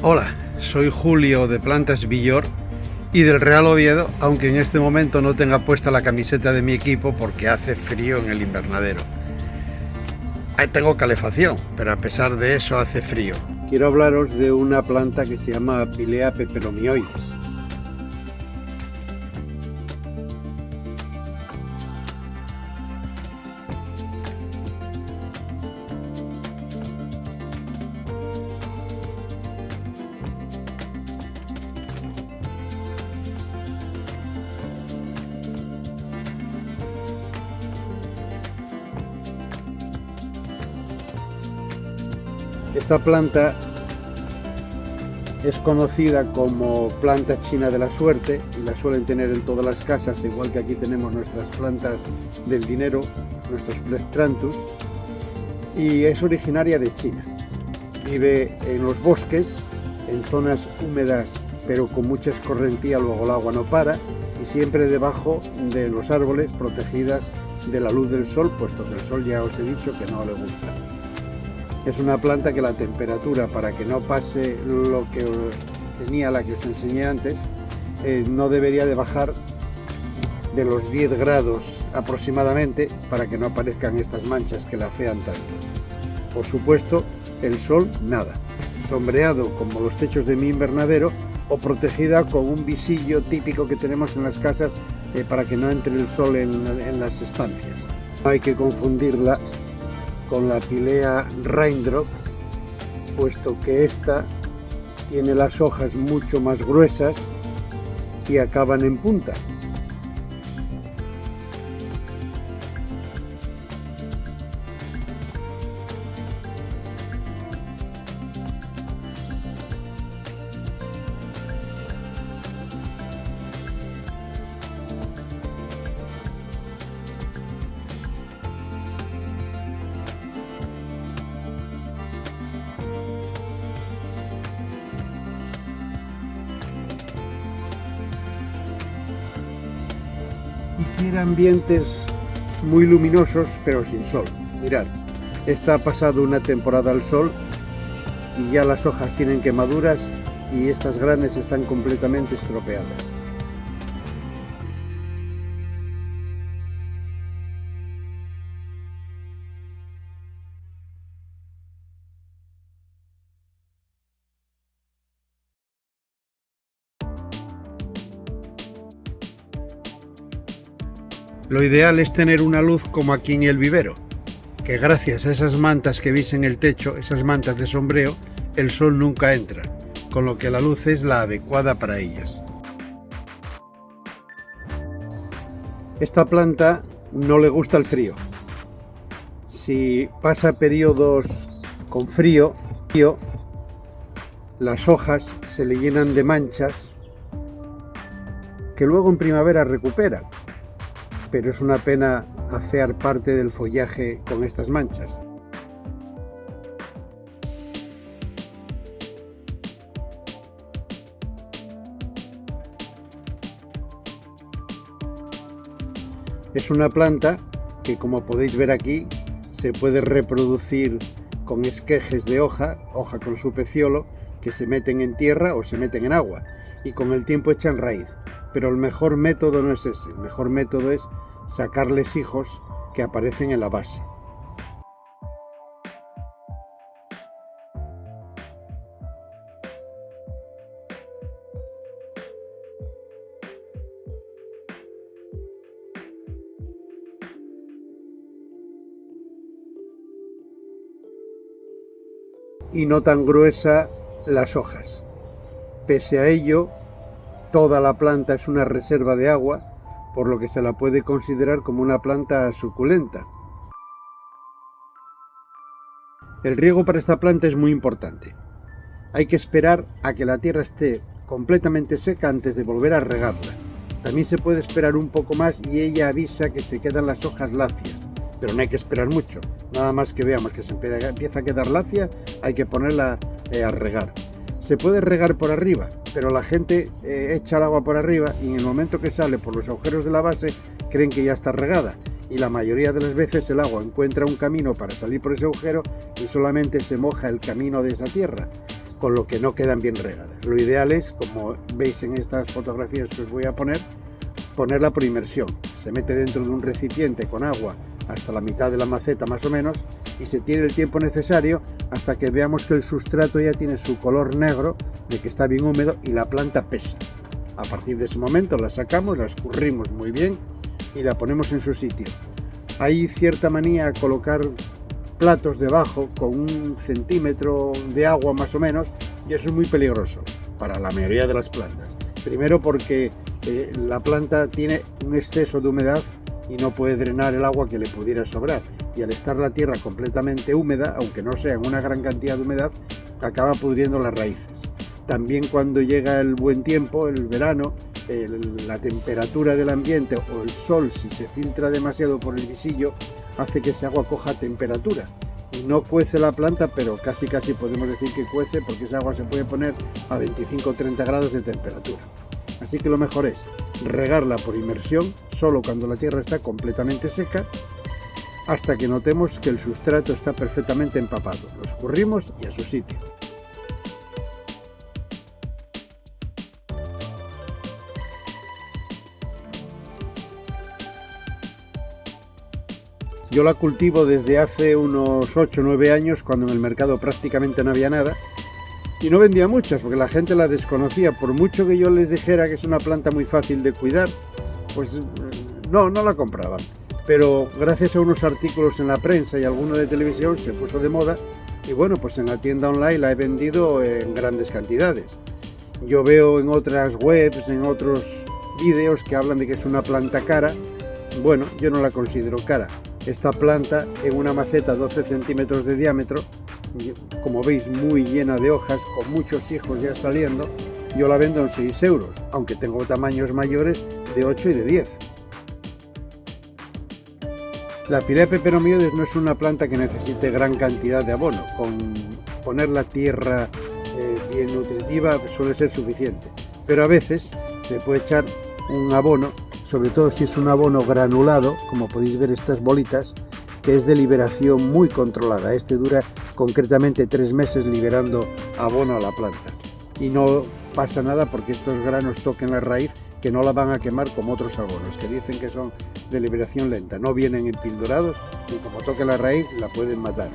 Hola, soy Julio de Plantas Villor y del Real Oviedo, aunque en este momento no tenga puesta la camiseta de mi equipo porque hace frío en el invernadero. Ahí tengo calefacción, pero a pesar de eso hace frío. Quiero hablaros de una planta que se llama Pilea peperomioides. Esta planta es conocida como planta china de la suerte y la suelen tener en todas las casas, igual que aquí tenemos nuestras plantas del dinero, nuestros Plectranthus, y es originaria de China. Vive en los bosques, en zonas húmedas pero con mucha escorrentía, luego el agua no para, y siempre debajo de los árboles protegidas de la luz del sol, puesto que el sol ya os he dicho que no le gusta. Es una planta que la temperatura, para que no pase lo que tenía la que os enseñé antes, no debería de bajar de los 10 grados aproximadamente, para que no aparezcan estas manchas que la afean tanto. Por supuesto, el sol nada, sombreado como los techos de mi invernadero o protegida con un visillo típico que tenemos en las casas para que no entre el sol en las estancias. No hay que confundirla con la Pilea Raindrop, puesto que esta tiene las hojas mucho más gruesas y acaban en punta. Y quiere ambientes muy luminosos pero sin sol. Mirad, esta ha pasado una temporada al sol y ya las hojas tienen quemaduras y estas grandes están completamente estropeadas. Lo ideal es tener una luz como aquí en el vivero, que gracias a esas mantas que veis en el techo, esas mantas de sombreo, el sol nunca entra, con lo que la luz es la adecuada para ellas. Esta planta no le gusta el frío. Si pasa periodos con frío, las hojas se le llenan de manchas que luego en primavera recuperan. Pero es una pena afear parte del follaje con estas manchas. Es una planta que, como podéis ver aquí, se puede reproducir con esquejes de hoja con su peciolo, que se meten en tierra o se meten en agua y con el tiempo echan raíz. Pero el mejor método no es ese, el mejor método es sacarles hijos que aparecen en la base. Y no tan gruesa las hojas. Pese a ello, toda la planta es una reserva de agua, por lo que se la puede considerar como una planta suculenta. El riego para esta planta es muy importante. Hay que esperar a que la tierra esté completamente seca antes de volver a regarla. También se puede esperar un poco más y ella avisa que se quedan las hojas lacias, pero no hay que esperar mucho. Nada más que veamos que se empieza a quedar lacia, hay que ponerla a regar. Se puede regar por arriba, pero la gente echa el agua por arriba y en el momento que sale por los agujeros de la base creen que ya está regada, y la mayoría de las veces el agua encuentra un camino para salir por ese agujero y solamente se moja el camino de esa tierra. con lo que no quedan bien regadas. Lo ideal es, como veis en estas fotografías que os voy a poner, ponerla por inmersión. Se mete dentro de un recipiente con agua hasta la mitad de la maceta más o menos y se tiene el tiempo necesario hasta que veamos que el sustrato ya tiene su color negro, de que está bien húmedo y la planta pesa. A partir de ese momento la sacamos, la escurrimos muy bien y la ponemos en su sitio. Hay cierta manía a colocar platos debajo con 1 centímetro de agua más o menos, y eso es muy peligroso para la mayoría de las plantas. Primero porque la planta tiene un exceso de humedad y no puede drenar el agua que le pudiera sobrar, y al estar la tierra completamente húmeda, aunque no sea en una gran cantidad de humedad, acaba pudriendo las raíces. También cuando llega el buen tiempo, el verano, la temperatura del ambiente o el sol, si se filtra demasiado por el visillo, hace que ese agua coja temperatura y no cuece la planta, pero casi podemos decir que cuece, porque esa agua se puede poner a 25 o 30 grados de temperatura. Así que lo mejor es regarla por inmersión solo cuando la tierra está completamente seca, hasta que notemos que el sustrato está perfectamente empapado. Lo escurrimos y a su sitio. Yo la cultivo desde hace unos 8 o 9 años, cuando en el mercado prácticamente no había nada y no vendía muchas porque la gente la desconocía. Por mucho que yo les dijera que es una planta muy fácil de cuidar, pues no la compraban. Pero gracias a unos artículos en la prensa y alguno de televisión se puso de moda y bueno, pues en la tienda online la he vendido en grandes cantidades. Yo veo en otras webs, en otros vídeos que hablan de que es una planta cara. Bueno, yo no la considero cara. Esta planta en una maceta 12 centímetros de diámetro, como veis muy llena de hojas, con muchos hijos ya saliendo, yo la vendo en 6 euros, aunque tengo tamaños mayores de 8 y de 10. La Pirea peperomioides no es una planta que necesite gran cantidad de abono. Con poner la tierra bien nutritiva suele ser suficiente, pero a veces se puede echar un abono, sobre todo si es un abono granulado, como podéis ver estas bolitas, que es de liberación muy controlada. Este dura concretamente 3 meses liberando abono a la planta. Y no pasa nada porque estos granos toquen la raíz, que no la van a quemar como otros abonos, que dicen que son de liberación lenta. No vienen empildorados y como toque la raíz la pueden matar.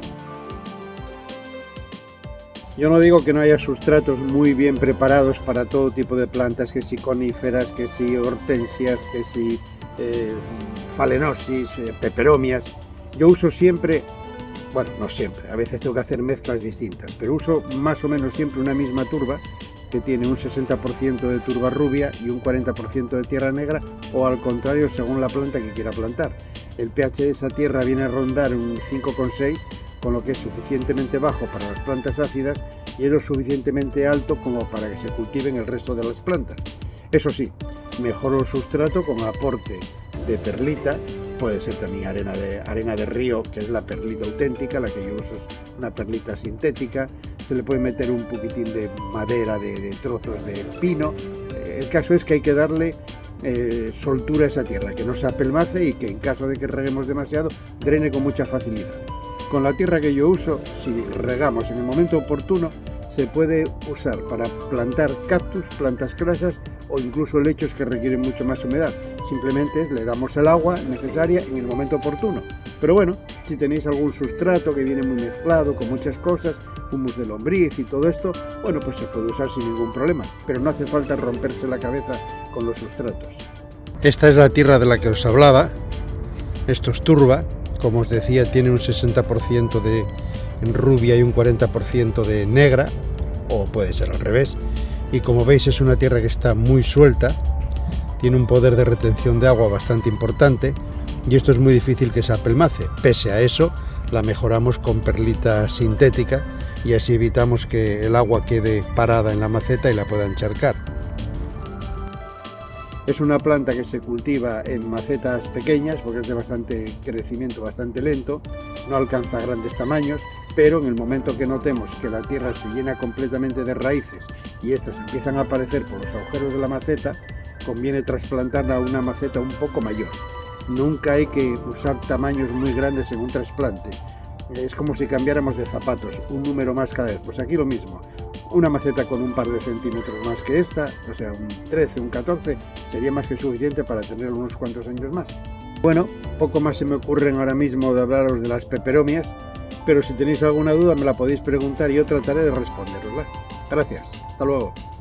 Yo no digo que no haya sustratos muy bien preparados para todo tipo de plantas, que si coníferas, que si hortensias, que si phalaenopsis, peperomias. Yo uso siempre, bueno, no siempre, a veces tengo que hacer mezclas distintas, pero uso más o menos siempre una misma turba, que tiene un 60% de turba rubia y un 40% de tierra negra, o al contrario, según la planta que quiera plantar. El pH de esa tierra viene a rondar un 5,6, con lo que es suficientemente bajo para las plantas ácidas y es lo suficientemente alto como para que se cultiven el resto de las plantas. Eso sí, mejoro el sustrato con aporte de perlita, puede ser también arena de río, que es la perlita auténtica. La que yo uso es una perlita sintética. Se le puede meter un poquitín de madera, de trozos de pino. El caso es que hay que darle soltura a esa tierra, que no se apelmace y que en caso de que reguemos demasiado, drene con mucha facilidad. Con la tierra que yo uso, si regamos en el momento oportuno, se puede usar para plantar cactus, plantas crasas o incluso lechos que requieren mucho más humedad. Simplemente le damos el agua necesaria en el momento oportuno. Pero bueno, si tenéis algún sustrato que viene muy mezclado con muchas cosas, humus de lombriz y todo esto, bueno, pues se puede usar sin ningún problema. Pero no hace falta romperse la cabeza con los sustratos. Esta es la tierra de la que os hablaba. Esto es turba. Como os decía, tiene un 60% de rubia y un 40% de negra, o puede ser al revés. Y como veis, es una tierra que está muy suelta, tiene un poder de retención de agua bastante importante y esto es muy difícil que se apelmace. Pese a eso, la mejoramos con perlita sintética y así evitamos que el agua quede parada en la maceta y la pueda encharcar. Es una planta que se cultiva en macetas pequeñas porque es de bastante crecimiento, bastante lento, no alcanza grandes tamaños, pero en el momento que notemos que la tierra se llena completamente de raíces y estas empiezan a aparecer por los agujeros de la maceta, conviene trasplantarla a una maceta un poco mayor. Nunca hay que usar tamaños muy grandes en un trasplante. Es como si cambiáramos de zapatos, un número más cada vez. Pues aquí lo mismo. Una maceta con un par de centímetros más que esta, o sea, un 13, un 14, sería más que suficiente para tener unos cuantos años más. Bueno, poco más se me ocurren ahora mismo de hablaros de las peperomias, pero si tenéis alguna duda me la podéis preguntar y yo trataré de responderosla. Gracias, hasta luego.